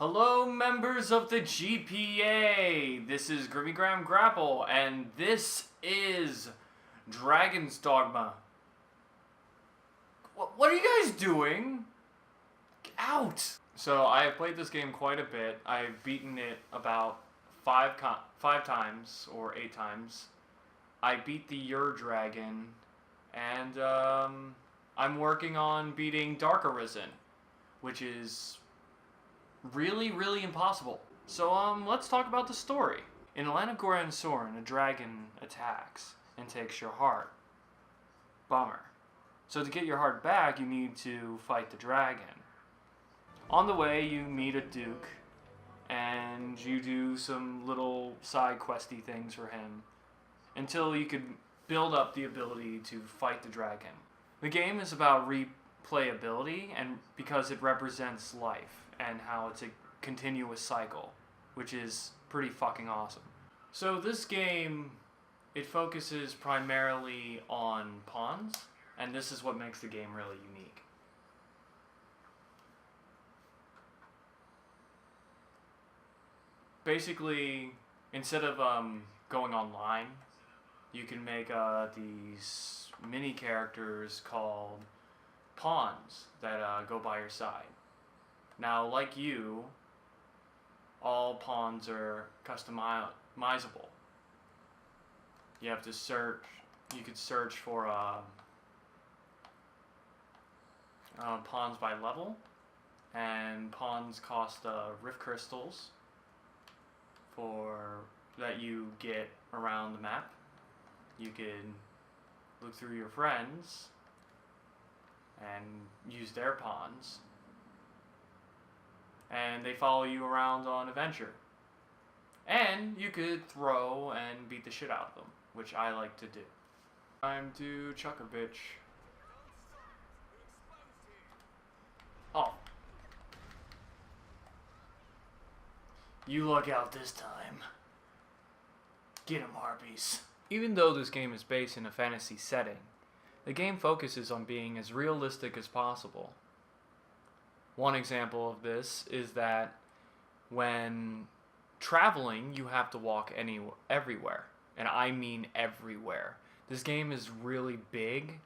Hello, members of the GPA! This is Grimmy Graham Grapple, and this is Dragon's Dogma. What are you guys doing? Get out! So, I have played this game quite a bit. I've beaten it about five times, or 8 times. I beat the Ur Dragon, and I'm working on beating Dark Arisen, which is really impossible. So let's talk about the story. In the land of Goran Soren, a dragon attacks and takes your heart. Bummer. So to get your heart back, you need to fight the dragon. On the way, you meet a duke, and you do some little side questy things for him until you could build up the ability to fight the dragon. The game is about replayability, and because it represents life and how it's a continuous cycle, which is pretty fucking awesome. So this game, it focuses primarily on pawns, and this is what makes the game really unique. Basically, instead of going online, you can make these mini characters called pawns that go by your side. Now, like you, all pawns are customizable. You have to search. You could search for pawns by level, and pawns cost rift crystals that you get around the map. You can look through your friends and use their pawns, and they follow you around on adventure. And you could throw and beat the shit out of them, which I like to do. Time to chuck a bitch. Oh. You look out this time. Get 'em, harpies. Even though this game is based in a fantasy setting, the game focuses on being as realistic as possible. One example of this is that when traveling, you have to walk everywhere. And I mean everywhere. This game is really big,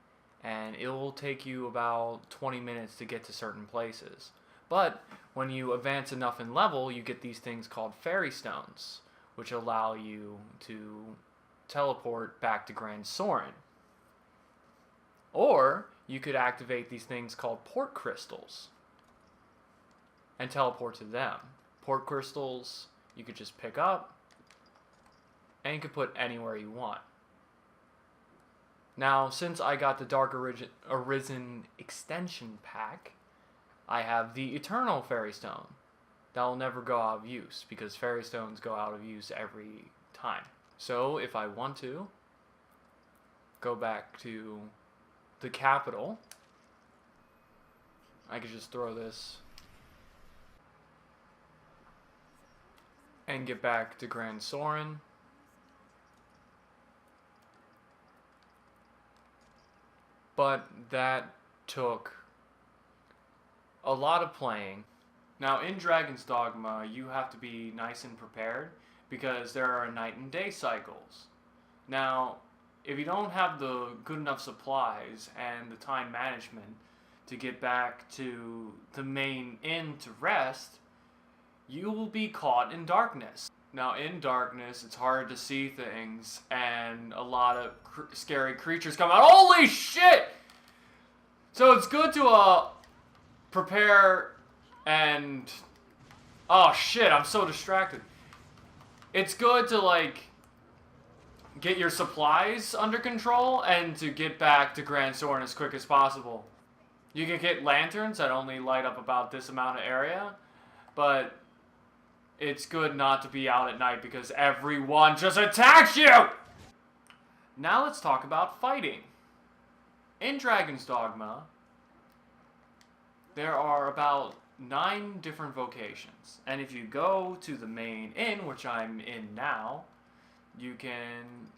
and it will take you about 20 minutes to get to certain places. But when you advance enough in level, you get these things called fairy stones, which allow you to teleport back to Grand Soren. Or you could activate these things called port crystals and teleport to them. Port crystals you could just pick up, and you could put anywhere you want. Now, since I got the Dark Arisen extension pack, I have the Eternal Fairy Stone. That will never go out of use, because Fairy Stones go out of use every time. So, if I want to go back to the capital, I could just throw this and get back to Grand Soren. But that took a lot of playing. Now, in Dragon's Dogma, you have to be nice and prepared because there are night and day cycles. Now, if you don't have the good enough supplies and the time management to get back to the main inn to rest, you will be caught in darkness. Now, in darkness, it's hard to see things, and a lot of scary creatures come out. Holy shit! So it's good to prepare and... Oh shit, I'm so distracted. It's good to, like, get your supplies under control and to get back to Grand Soren as quick as possible. You can get lanterns that only light up about this amount of area, but it's good not to be out at night because everyone just attacks you! Now let's talk about fighting. In Dragon's Dogma, there are about 9 different vocations. And if you go to the main inn, which I'm in now, you can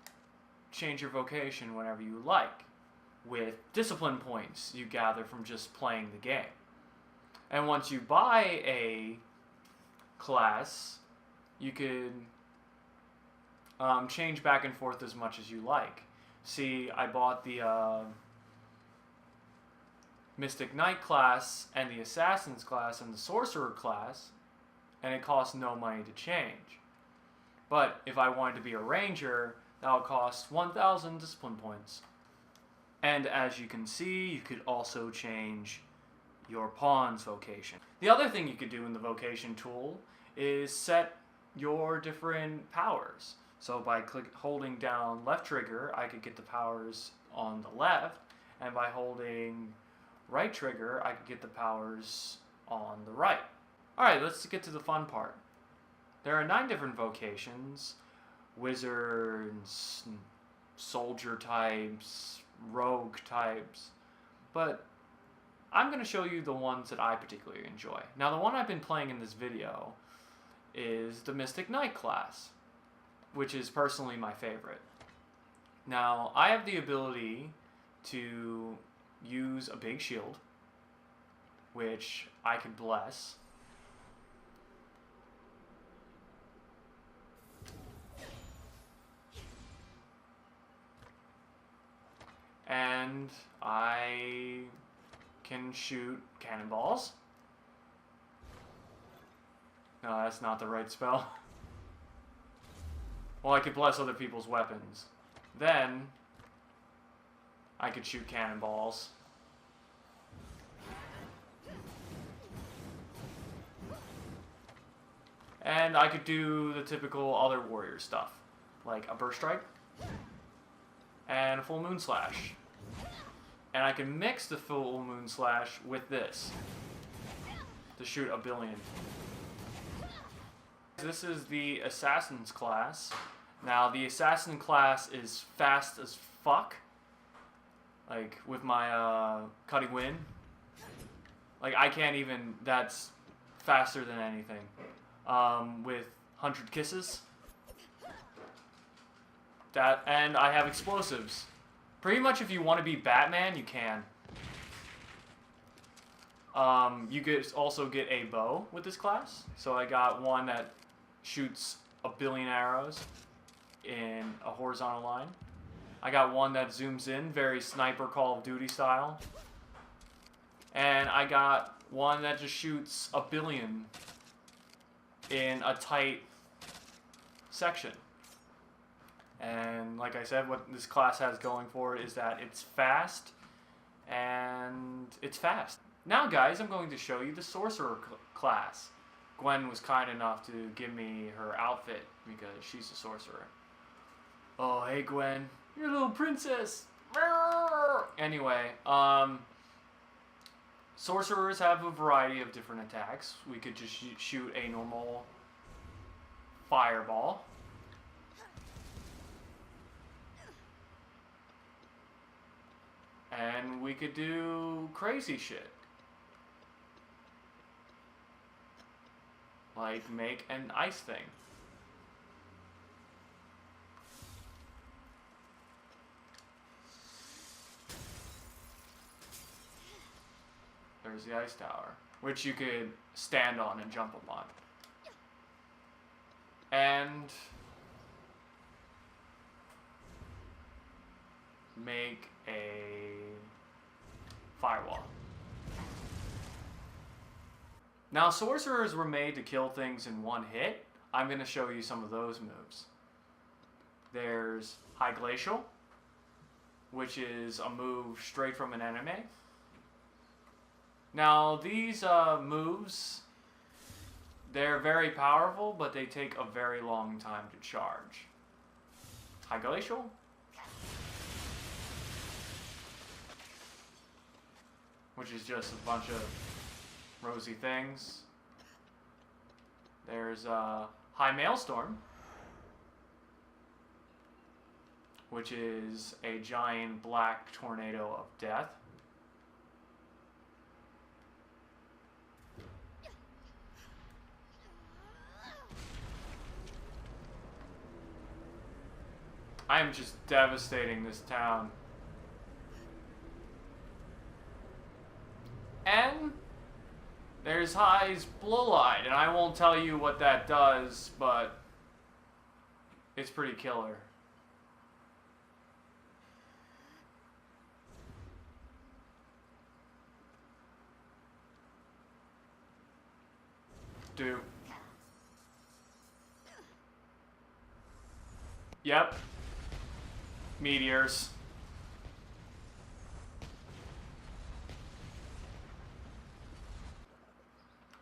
change your vocation whenever you like, with discipline points you gather from just playing the game. And once you buy a class, you could change back and forth as much as you like. See, I bought the Mystic Knight class and the Assassin's class and the Sorcerer class, and it costs no money to change. But if I wanted to be a Ranger, that would cost 1,000 discipline points. And as you can see, you could also change your pawn's vocation. The other thing you could do in the vocation tool is set your different powers. So by holding down left trigger, I could get the powers on the left, and by holding right trigger, I could get the powers on the right. Alright, let's get to the fun part. There are 9 different vocations: wizards, soldier types, rogue types, but I'm going to show you the ones that I particularly enjoy. Now, the one I've been playing in this video is the Mystic Knight class, which is personally my favorite. Now, I have the ability to use a big shield, which I could bless. And I can shoot cannonballs. No, that's not the right spell. Well, I could bless other people's weapons. Then I could shoot cannonballs. And I could do the typical other warrior stuff, like a burst strike and a full moon slash. And I can mix the full moon slash with this to shoot a billion. This is the Assassin's class. Now, the Assassin class is fast as fuck. Like, with my cutting wind. Like, I can't even, that's faster than anything. With 100 kisses. That, and I have explosives. Pretty much if you want to be Batman, you can. You could also get a bow with this class. So I got one that shoots a billion arrows in a horizontal line. I got one that zooms in, very sniper Call of Duty style. And I got one that just shoots a billion in a tight section. And like I said, what this class has going for it is that it's fast, and it's fast. Now guys, I'm going to show you the Sorcerer class. Gwen was kind enough to give me her outfit because she's a sorcerer. Oh, hey Gwen, you're a little princess. Anyway, sorcerers have a variety of different attacks. We could just shoot a normal fireball. And we could do crazy shit. Like make an ice thing. There's the ice tower, which you could stand on and jump upon. And make a firewall. Now, sorcerers were made to kill things in one hit. I'm going to show you some of those moves. There's High Glacial, which is a move straight from an enemy. Now, these moves, they're very powerful, but they take a very long time to charge. High Glacial. Which is just a bunch of rosy things. There's High Maelstrom, which is a giant black tornado of death. I am just devastating this town. And there's this highs blowlight, and I won't tell you what that does, but it's pretty killer. Dude. Yep. Meteors.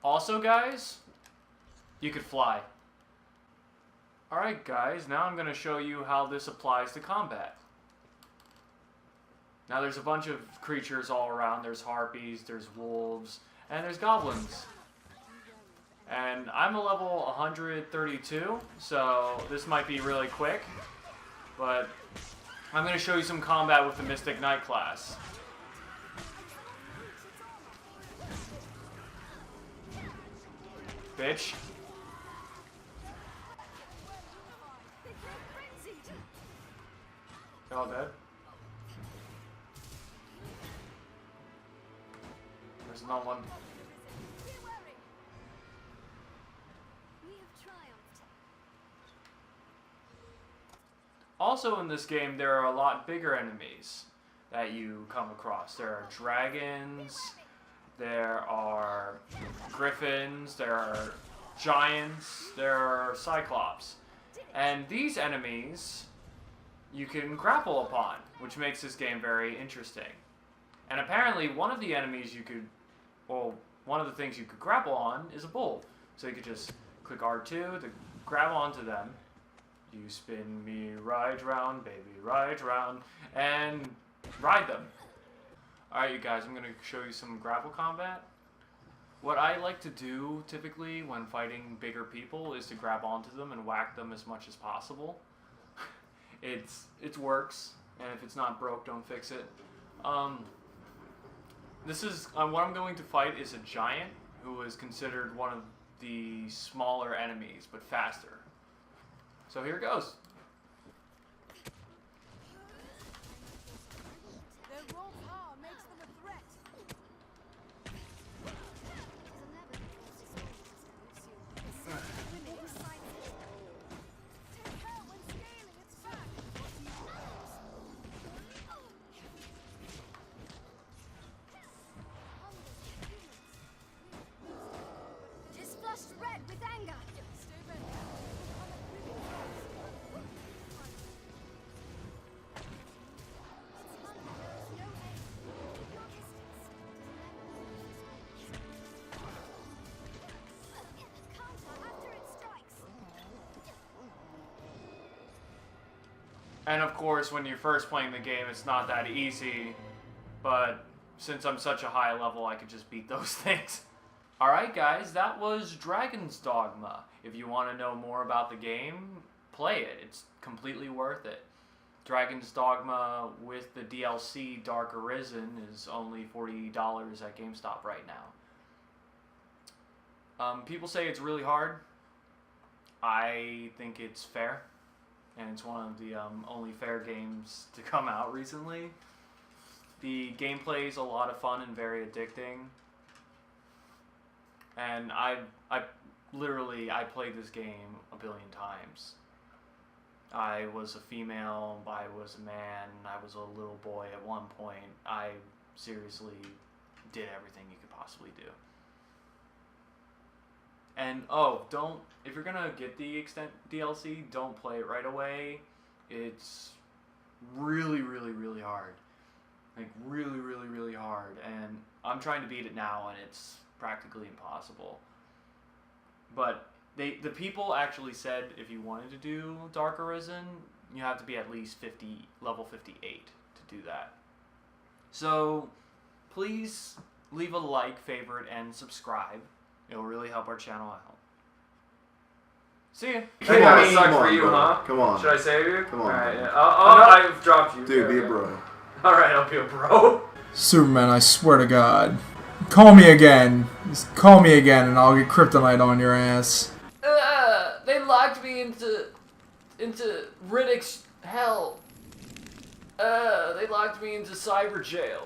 Also, guys, you could fly. Alright, guys, now I'm going to show you how this applies to combat. Now, there's a bunch of creatures all around. There's harpies, there's wolves, and there's goblins. And I'm a level 132, so this might be really quick. But I'm going to show you some combat with the Mystic Knight class. Bitch. They're all dead. There's not one. Also in this game, there are a lot bigger enemies that you come across. There are dragons, there are griffins, there are giants, there are cyclops. And these enemies you can grapple upon, which makes this game very interesting. And apparently one of the enemies you could, well, one of the things you could grapple on is a bull. So you could just click R2 to grab onto them. You spin me right round, baby, right round, and ride them. Alright, you guys, I'm going to show you some grapple combat. What I like to do, typically, when fighting bigger people, is to grab onto them and whack them as much as possible. It works, and if it's not broke, don't fix it. This is, what I'm going to fight is a giant, who is considered one of the smaller enemies, but faster. So here it goes. Their raw power makes them a threat. Take care when scaling its back. Just flushed red with anger. Stupid. And of course, when you're first playing the game, it's not that easy, but since I'm such a high level, I could just beat those things. Alright guys, that was Dragon's Dogma. If you want to know more about the game, play it. It's completely worth it. Dragon's Dogma with the DLC Dark Arisen is only $40 at GameStop right now. People say it's really hard. I think it's fair. And it's one of the only fair games to come out recently. The gameplay is a lot of fun and very addicting. And I played this game a billion times. I was a female, I was a man, I was a little boy at one point. I seriously did everything you could possibly do. And if you're gonna get the Extent DLC, don't play it right away. It's really, really, really hard. Like really, really, really hard. And I'm trying to beat it now, and it's practically impossible. But the people actually said if you wanted to do Dark Arisen, you have to be at least level 58 to do that. So please leave a like, favorite, and subscribe. It'll really help our channel out. See ya. Hey, that sucked for you, bro. huh? Come on. Should I save you? Come on. Alright, yeah. I've dropped you. Dude, be a bro. Alright, I'll be a bro. Superman, I swear to God. Call me again. Just call me again and I'll get kryptonite on your ass. They locked me into Riddick's hell. They locked me into cyber jail.